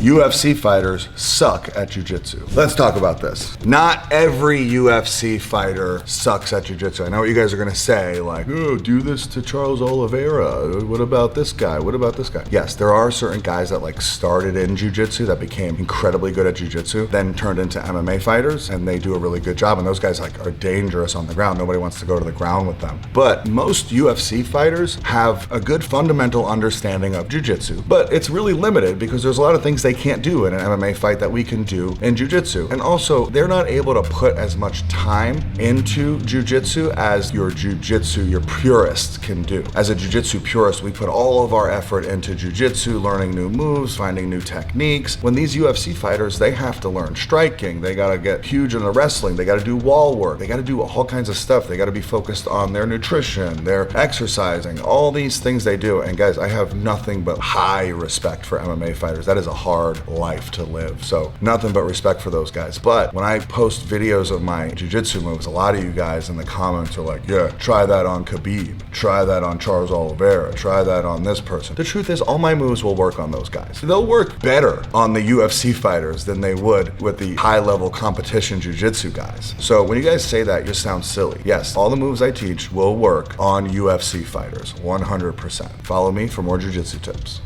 UFC fighters suck at jiu-jitsu. Let's talk about this. Not every UFC fighter sucks at jiu-jitsu. I know what you guys are gonna say, like, oh, do this to Charles Oliveira. What about this guy? What about this guy? Yes, there are certain guys that like started in jiu-jitsu that became incredibly good at jiu-jitsu, then turned into MMA fighters, and they do a really good job. And those guys like are dangerous on the ground. Nobody wants to go to the ground with them. But most UFC fighters have a good fundamental understanding of jiu-jitsu, but it's really limited because there's a lot of things they can't do in an MMA fight that we can do in jiu-jitsu. And also, they're not able to put as much time into jiu-jitsu as your purists can do. As a jiu-jitsu purist, we put all of our effort into jiu-jitsu, learning new moves, finding new techniques. When these UFC fighters, they have to learn striking, they gotta get huge in the wrestling, they gotta do wall work, they gotta do all kinds of stuff, they gotta be focused on their nutrition, their exercising, all these things they do. And guys, I have nothing but high respect for MMA fighters. That is a hard life to live. So nothing but respect for those guys. But when I post videos of my jiu-jitsu moves, a lot of you guys in the comments are like, yeah, try that on Khabib, try that on Charles Oliveira, try that on this person. The truth is, all my moves will work on those guys. They'll work better on the UFC fighters than they would with the high-level competition jiu-jitsu guys. So when you guys say that, you sound silly. Yes, all the moves I teach will work on UFC fighters, 100%. Follow me for more jiu-jitsu tips.